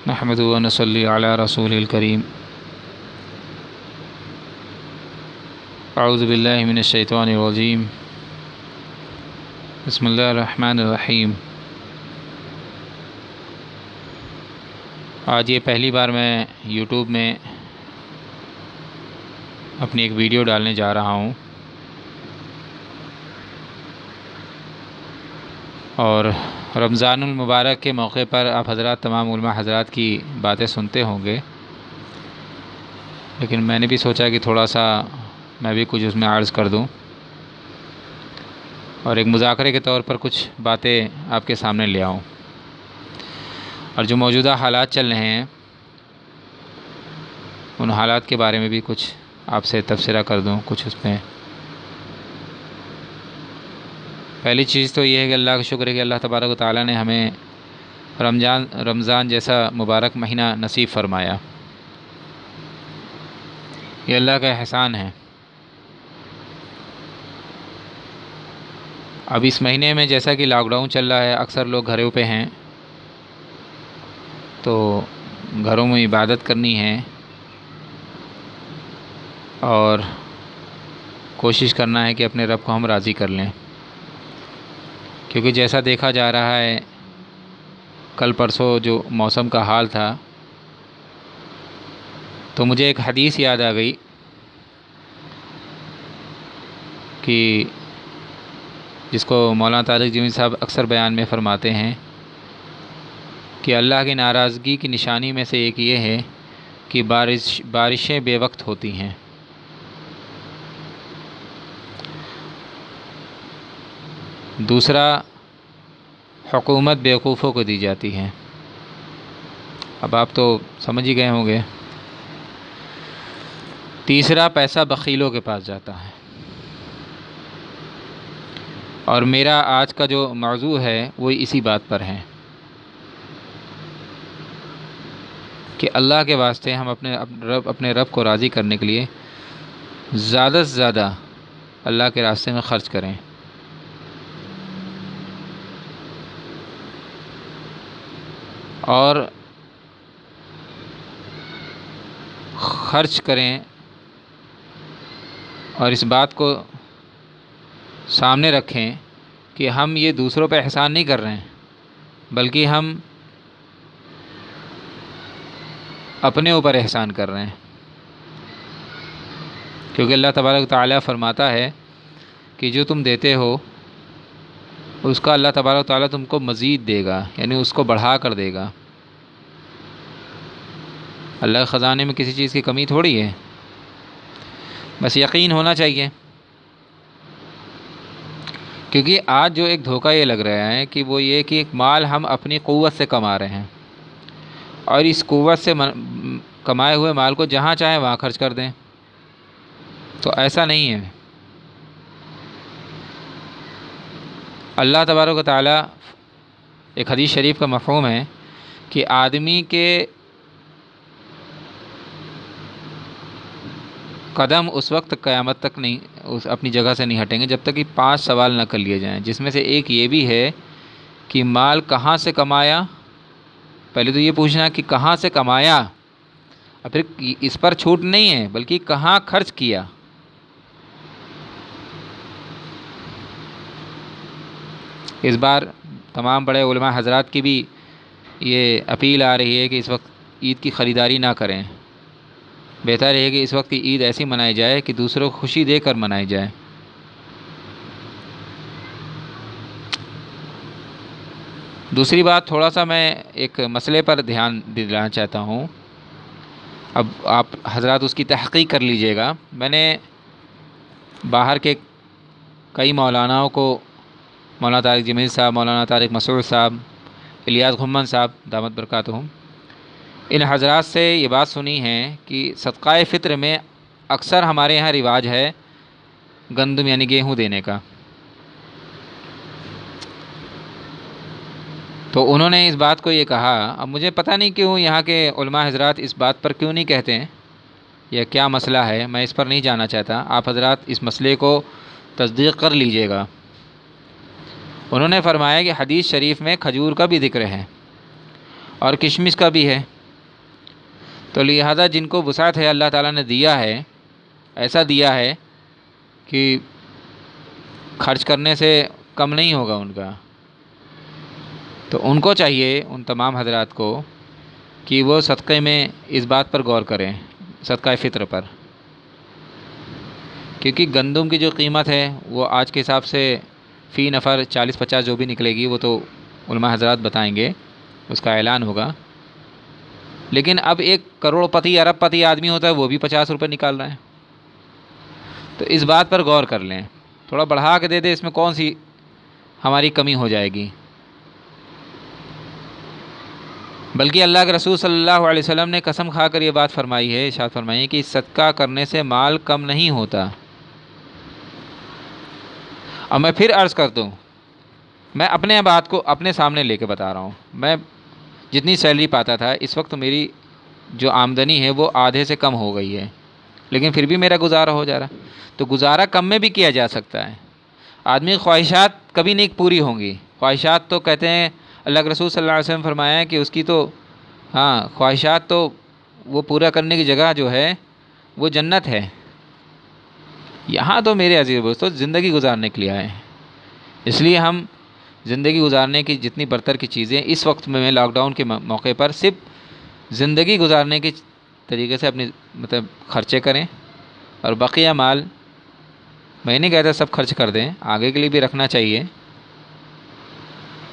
نحمد و نصلی علی رسول الکریم اعوذ باللہ من الشیطان الرجیم بسم اللہ الرحمن الرحیم۔ آج یہ پہلی بار میں یوٹیوب میں اپنی ایک ویڈیو ڈالنے جا رہا ہوں، اور رمضان المبارک کے موقع پر آپ حضرات تمام علماء حضرات کی باتیں سنتے ہوں گے، لیکن میں نے بھی سوچا کہ تھوڑا سا میں بھی کچھ اس میں عرض کر دوں اور ایک مذاکرے کے طور پر کچھ باتیں آپ کے سامنے لے آؤں، اور جو موجودہ حالات چل رہے ہیں ان حالات کے بارے میں بھی کچھ آپ سے تبصرہ کر دوں۔ کچھ اس میں پہلی چیز تو یہ ہے کہ اللہ کا شکر ہے کہ اللہ تبارک و تعالیٰ نے ہمیں رمضان جیسا مبارک مہینہ نصیب فرمایا، یہ اللہ کا احسان ہے۔ اب اس مہینے میں جیسا کہ لاک ڈاؤن چل رہا ہے، اکثر لوگ گھروں پہ ہیں، تو گھروں میں عبادت کرنی ہے اور کوشش کرنا ہے کہ اپنے رب کو ہم راضی کر لیں، کیونکہ جیسا دیکھا جا رہا ہے کل پرسوں جو موسم کا حال تھا، تو مجھے ایک حدیث یاد آ گئی کہ جس کو مولانا طارق جمیل صاحب اکثر بیان میں فرماتے ہیں کہ اللہ کی ناراضگی کی نشانی میں سے ایک یہ ہے کہ بارشیں بے وقت ہوتی ہیں۔ دوسرا، حکومت بیوقوفوں کو دی جاتی ہے۔ اب آپ تو سمجھ ہی گئے ہوں گے۔ تیسرا، پیسہ بخیلوں کے پاس جاتا ہے۔ اور میرا آج کا جو موضوع ہے وہ اسی بات پر ہے کہ اللہ کے واسطے ہم اپنے رب کو راضی کرنے کے لیے زیادہ سے زیادہ اللہ کے راستے میں خرچ کریں، اور خرچ کریں اور اس بات کو سامنے رکھیں کہ ہم یہ دوسروں پہ احسان نہیں کر رہے ہیں، بلکہ ہم اپنے اوپر احسان کر رہے ہیں، کیونکہ اللہ تبارک و تعالیٰ فرماتا ہے کہ جو تم دیتے ہو اس کا اللہ تبارک و تعالیٰ تم کو مزید دے گا، یعنی اس کو بڑھا کر دے گا۔ اللہ کے خزانے میں کسی چیز کی کمی تھوڑی ہے، بس یقین ہونا چاہیے۔ کیونکہ آج جو ایک دھوکہ یہ لگ رہا ہے کہ وہ یہ کہ مال ہم اپنی قوت سے کما رہے ہیں، اور اس قوت سے کمائے ہوئے مال کو جہاں چاہیں وہاں خرچ کر دیں، تو ایسا نہیں ہے۔ اللہ تبارک و تعالیٰ، ایک حدیث شریف کا مفہوم ہے کہ آدمی کے قدم اس وقت قیامت تک اپنی جگہ سے نہیں ہٹیں گے جب تک کہ 5 سوال نہ کر لیے جائیں، جس میں سے ایک یہ بھی ہے کہ مال کہاں سے کمایا۔ پہلے تو یہ پوچھنا کہ کہاں سے کمایا، اور پھر اس پر چھوٹ نہیں ہے بلکہ کہاں خرچ کیا۔ اس بار تمام بڑے علماء حضرات کی بھی یہ اپیل آ رہی ہے کہ اس وقت عید کی خریداری نہ کریں، بہتر ہے کہ اس وقت کی عید ایسی منائی جائے کہ دوسروں کو خوشی دے کر منائی جائے۔ دوسری بات، تھوڑا سا میں ایک مسئلے پر دھیان دلانا چاہتا ہوں، اب آپ حضرات اس کی تحقیق کر لیجئے گا۔ میں نے باہر کے کئی مولاناؤں کو، مولانا طارق جمیل صاحب، مولانا طارق مسعود صاحب، الیاس گھمن صاحب دامت برکاتہم، ان حضرات سے یہ بات سنی ہے کہ صدقہ فطر میں اکثر ہمارے یہاں رواج ہے گندم یعنی گیہوں دینے کا، تو انہوں نے اس بات کو یہ کہا۔ اب مجھے پتہ نہیں کیوں یہاں کے علماء حضرات اس بات پر کیوں نہیں کہتے ہیں، یا کیا مسئلہ ہے، میں اس پر نہیں جانا چاہتا، آپ حضرات اس مسئلے کو تصدیق کر لیجئے گا۔ انہوں نے فرمایا کہ حدیث شریف میں کھجور کا بھی ذکر ہے اور کشمش کا بھی ہے، تو لہذا جن کو وسعت ہے اللہ تعالیٰ نے دیا ہے، ایسا دیا ہے کہ خرچ کرنے سے کم نہیں ہوگا ان کا، تو ان کو چاہیے، ان تمام حضرات کو، کہ وہ صدقے میں اس بات پر غور کریں، صدقہ فطر پر، کیونکہ گندم کی جو قیمت ہے وہ آج کے حساب سے فی نفر 40-50 جو بھی نکلے گی، وہ تو علماء حضرات بتائیں گے، اس کا اعلان ہوگا، لیکن اب ایک کروڑ پتی ارب پتی آدمی ہوتا ہے وہ بھی 50 روپے نکال رہا ہے، تو اس بات پر غور کر لیں، تھوڑا بڑھا کے دے دے، اس میں کون سی ہماری کمی ہو جائے گی؟ بلکہ اللہ کے رسول صلی اللہ علیہ وسلم نے قسم کھا کر یہ بات فرمائی ہے، ارشاد فرمائی ہے کہ صدقہ کرنے سے مال کم نہیں ہوتا۔ اور میں پھر عرض کر دوں، میں اپنے بات کو اپنے سامنے لے کے بتا رہا ہوں، میں جتنی سیلری پاتا تھا اس وقت میری جو آمدنی ہے وہ آدھے سے کم ہو گئی ہے، لیکن پھر بھی میرا گزارا ہو جا رہا، تو گزارا کم میں بھی کیا جا سکتا ہے۔ آدمی کی خواہشات کبھی نہیں پوری ہوں گی، خواہشات تو کہتے ہیں اللہ کے رسول صلی اللہ علیہ وسلم فرمایا ہے کہ اس کی تو خواہشات تو وہ پورا کرنے کی جگہ جو ہے وہ جنت ہے۔ یہاں تو میرے عزیز دوستو زندگی گزارنے کے لیے آئے ہیں، اس لیے ہم زندگی گزارنے کی جتنی برتر کی چیزیں اس وقت میں لاک ڈاؤن کے موقع پر صرف زندگی گزارنے کے طریقے سے اپنی خرچے کریں، اور بقیہ مال میں نہیں کہتا سب خرچ کر دیں، آگے کے لیے بھی رکھنا چاہیے،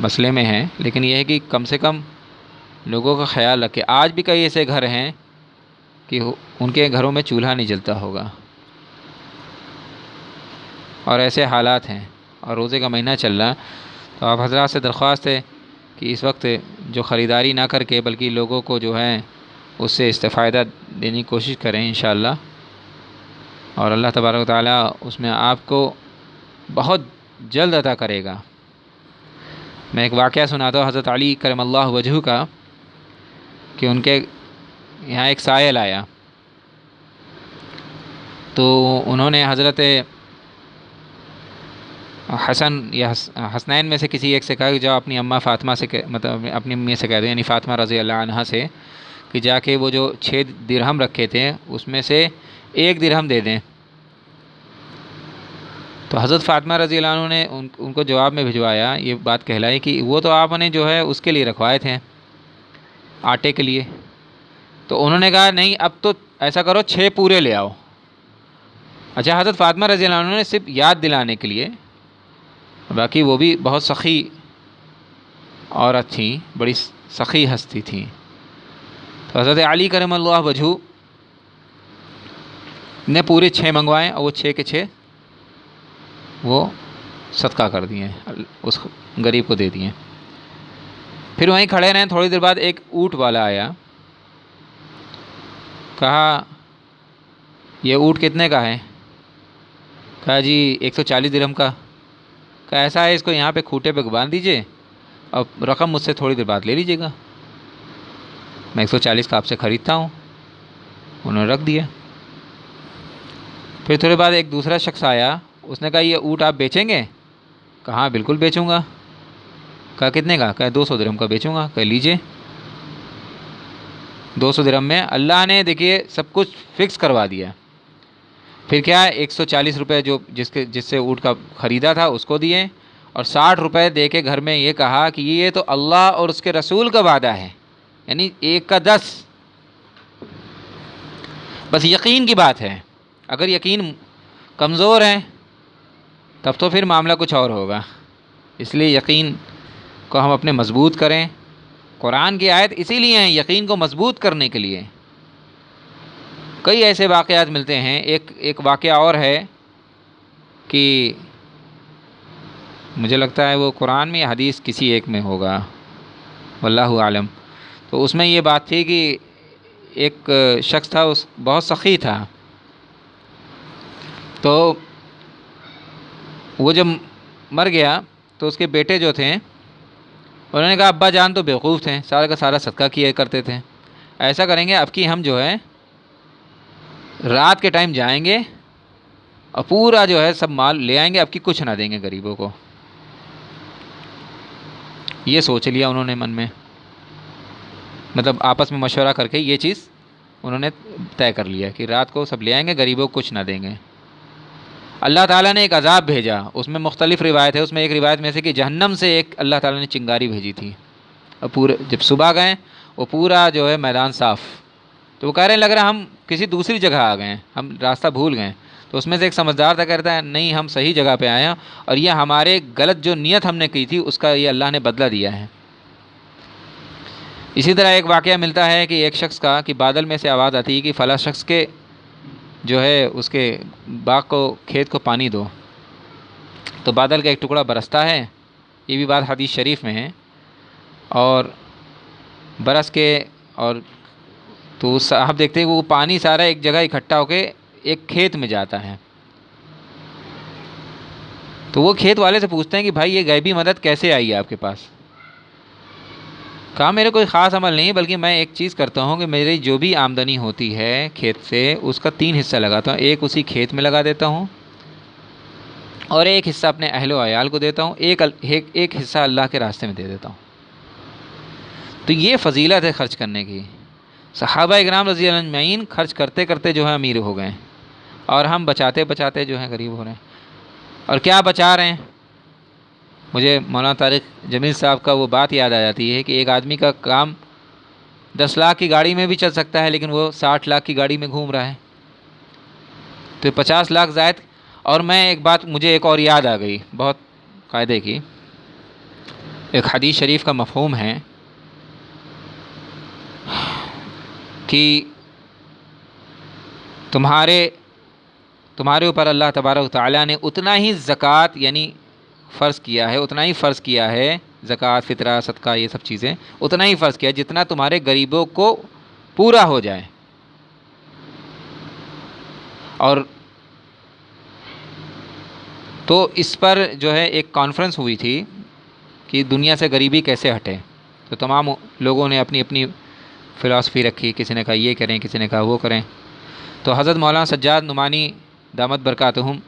مسئلے میں ہیں، لیکن یہ ہے کہ کم سے کم لوگوں کا خیال رکھے۔ آج بھی کئی ایسے گھر ہیں کہ ان کے گھروں میں چولہا نہیں جلتا ہوگا، اور ایسے حالات ہیں، اور روزے کا مہینہ چل رہا، تو آپ حضرات سے درخواست ہے کہ اس وقت جو خریداری نہ کر کے بلکہ لوگوں کو جو ہے اس سے استفادہ دینے کی کوشش کریں انشاءاللہ، اور اللہ تبارک و تعالیٰ اس میں آپ کو بہت جلد عطا کرے گا۔ میں ایک واقعہ سناتا ہوں حضرت علی کرم اللہ وجہہ کا، کہ ان کے یہاں ایک سائل آیا، تو انہوں نے حضرت حسن یا حسنین میں سے کسی ایک سے کہا کہ جاؤ اپنی اماں فاطمہ سے مطلب اپنی امی سے کہہ دو، یعنی فاطمہ رضی اللہ عنہا سے، کہ جا کے وہ جو 6 درہم رکھے تھے اس میں سے 1 درہم دے دیں۔ تو حضرت فاطمہ رضی اللہ عنہ نے ان کو جواب میں بھجوایا، یہ بات کہلائی کہ وہ تو آپ نے جو ہے اس کے لیے رکھوائے تھے، آٹے کے لیے، تو انہوں نے کہا نہیں اب تو ایسا کرو 6 پورے لے آؤ۔ اچھا، حضرت فاطمہ رضی اللہ عنہ نے صرف یاد دلانے کے لیے، باقی وہ بھی بہت سخی عورت تھیں، بڑی سخی ہستی تھیں، تو حضرت علی کرم اللہ وجہہ نے پورے 6 منگوائے، اور وہ 6 کے 6 وہ صدقہ کر دیے، اس غریب کو دے دیے۔ پھر وہیں کھڑے رہے، تھوڑی دیر بعد ایک اونٹ والا آیا، کہا یہ اونٹ کتنے کا ہے؟ کہا جی 140 درہم کا۔ کہا ایسا ہے، اس کو یہاں پہ کھوٹے پہ باندھ دیجئے اور رقم مجھ سے تھوڑی دیر بعد لے لیجئے گا، میں 140 کا آپ سے خریدتا ہوں۔ انہوں نے رکھ دیا۔ پھر تھوڑے بعد ایک دوسرا شخص آیا، اس نے کہا یہ اونٹ آپ بیچیں گے؟ کہا ہاں بالکل بیچوں گا۔ کہا کتنے کا؟ کہا 200 درہم کا بیچوں گا۔ کہا لیجئے۔ 200 درہم میں اللہ نے دیکھیے سب کچھ فکس کروا دیا۔ پھر کیا ہے، 140 روپے جو جس سے اونٹ کا خریدا تھا اس کو دیے، اور 60 روپے دے کے گھر میں یہ کہا کہ یہ تو اللہ اور اس کے رسول کا وعدہ ہے، یعنی 1 کا 10۔ بس یقین کی بات ہے، اگر یقین کمزور ہے تب تو پھر معاملہ کچھ اور ہوگا، اس لیے یقین کو ہم اپنے مضبوط کریں۔ قرآن کی آیت اسی لیے ہیں، یقین کو مضبوط کرنے کے لیے۔ کئی ایسے واقعات ملتے ہیں، ایک واقعہ اور ہے کہ مجھے لگتا ہے وہ قرآن میں یا حدیث کسی ایک میں ہوگا، واللہ عالم، تو اس میں یہ بات تھی کہ ایک شخص تھا، اس بہت سخی تھا، تو وہ جب مر گیا تو اس کے بیٹے جو تھے انہوں نے کہا ابا جان تو بیوقوف تھے، سارا کا سارا صدقہ کیا کرتے تھے، ایسا کریں گے اب کی ہم جو ہے رات کے ٹائم جائیں گے اور پورا جو ہے سب مال لے آئیں گے، اب کی کچھ نہ دیں گے غریبوں کو۔ یہ سوچ لیا انہوں نے من میں، مطلب آپس میں مشورہ کر کے یہ چیز انہوں نے طے کر لیا کہ رات کو سب لے آئیں گے، غریبوں کو کچھ نہ دیں گے۔ اللہ تعالیٰ نے ایک عذاب بھیجا، اس میں مختلف روایت ہے، اس میں ایک روایت میں سے کہ جہنم سے ایک اللہ تعالیٰ نے چنگاری بھیجی تھی، اور پورے جب صبح گئے وہ پورا جو ہے میدان صاف، تو وہ کہہ رہے ہیں لگ رہا ہے ہم کسی دوسری جگہ آ گئے ہیں، ہم راستہ بھول گئے۔ تو اس میں سے ایک سمجھدار تھا، کہتا ہے نہیں ہم صحیح جگہ پہ آئے ہیں، اور یہ ہمارے غلط جو نیت ہم نے کی تھی اس کا یہ اللہ نے بدلہ دیا ہے۔ اسی طرح ایک واقعہ ملتا ہے کہ ایک شخص کا کہ بادل میں سے آواز آتی ہے کہ فلاں شخص کے جو ہے اس کے باغ کو، کھیت کو پانی دو، تو بادل کا ایک ٹکڑا برستا ہے، یہ بھی بات حدیث شریف میں ہے، اور برس کے اور تو صاحب دیکھتے ہیں کہ وہ پانی سارا ایک جگہ اکٹھا ہو کے ایک کھیت میں جاتا ہے، تو وہ کھیت والے سے پوچھتے ہیں کہ بھائی یہ غیبی مدد کیسے آئی ہے آپ کے پاس؟ کہا میرے کوئی خاص عمل نہیں، بلکہ میں ایک چیز کرتا ہوں کہ میری جو بھی آمدنی ہوتی ہے کھیت سے اس کا 3 حصہ لگاتا ہوں، ایک اسی کھیت میں لگا دیتا ہوں، اور ایک حصہ اپنے اہل و عیال کو دیتا ہوں، ایک حصہ اللہ کے راستے میں دے دیتا ہوں۔ تو یہ فضیلت ہے خرچ کرنے کی۔ صحابہ اکرام رضی اللہ عنہم اجمعین خرچ کرتے کرتے جو ہے امیر ہو گئے، اور ہم بچاتے بچاتے جو ہے غریب ہو رہے ہیں۔ اور کیا بچا رہے ہیں؟ مجھے مولانا طارق جمیل صاحب کا وہ بات یاد آ جاتی ہے کہ ایک آدمی کا کام 10 لاکھ کی گاڑی میں بھی چل سکتا ہے، لیکن وہ 60 لاکھ کی گاڑی میں گھوم رہا ہے، تو 50 لاکھ زائد۔ اور میں ایک بات مجھے ایک اور یاد آ گئی بہت قاعدے کی، ایک حدیث شریف کا مفہوم ہے کہ تمہارے اوپر اللہ تبارک و تعالیٰ نے اتنا ہی زکوٰۃ یعنی فرض کیا ہے، اتنا ہی فرض کیا ہے، زکوٰۃ، فطرہ، صدقہ، یہ سب چیزیں اتنا ہی فرض کیا ہے جتنا تمہارے غریبوں کو پورا ہو جائے۔ اور تو اس پر جو ہے ایک کانفرنس ہوئی تھی کہ دنیا سے غریبی کیسے ہٹے، تو تمام لوگوں نے اپنی اپنی فلاسفی رکھی، کسی نے کہا یہ کریں، کسی نے کہا وہ کریں، تو حضرت مولانا سجاد نعمانی دامت برکاتہم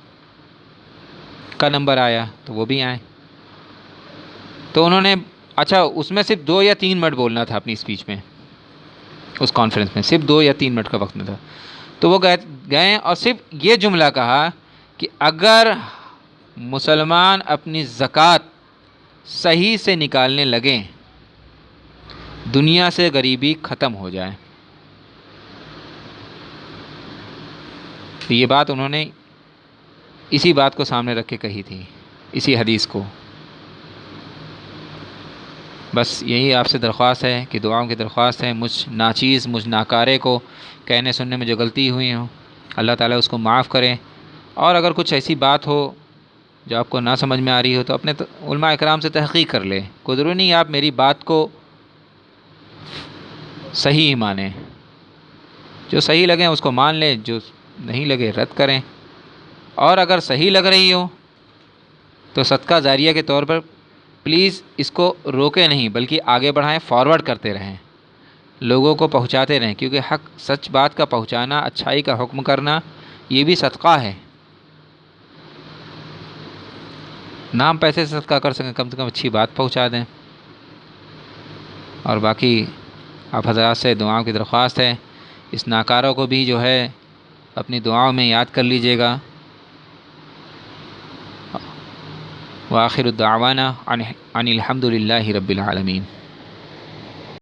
کا نمبر آیا تو وہ بھی آئے، تو انہوں نے اچھا اس میں صرف 2 یا 3 منٹ بولنا تھا اپنی اسپیچ میں، اس کانفرنس میں صرف 2 یا 3 منٹ کا وقت میں تھا، تو وہ گئے اور صرف یہ جملہ کہا کہ اگر مسلمان اپنی زکوٰۃ صحیح سے نکالنے لگیں دنیا سے غریبی ختم ہو جائے۔ تو یہ بات انہوں نے اسی بات کو سامنے رکھ کے کہی تھی، اسی حدیث کو۔ بس یہی آپ سے درخواست ہے کہ دعاؤں کی درخواست ہے، مجھ ناکارے کو کہنے سننے میں جو غلطی ہوئی ہوں اللہ تعالیٰ اس کو معاف کرے، اور اگر کچھ ایسی بات ہو جو آپ کو نہ سمجھ میں آ رہی ہو تو اپنے علماء اکرام سے تحقیق کر لیں، کوئی ضروری نہیں آپ میری بات کو صحیح ہی مانیں، جو صحیح لگیں اس کو مان لیں، جو نہیں لگے رد کریں، اور اگر صحیح لگ رہی ہو تو صدقہ جاریہ کے طور پر پلیز اس کو روکے نہیں بلکہ آگے بڑھائیں، فارورڈ کرتے رہیں، لوگوں کو پہنچاتے رہیں، کیونکہ حق سچ بات کا پہنچانا، اچھائی کا حکم کرنا یہ بھی صدقہ ہے۔ نام پیسے سے صدقہ کر سکیں، کم سے کم اچھی بات پہنچا دیں۔ اور باقی آپ حضرات سے دعاؤں کی درخواست ہے، اس ناکاروں کو بھی جو ہے اپنی دعاؤں میں یاد کر لیجیے گا۔ وآخر الدعوانا ان الحمد للہ رب العالمین۔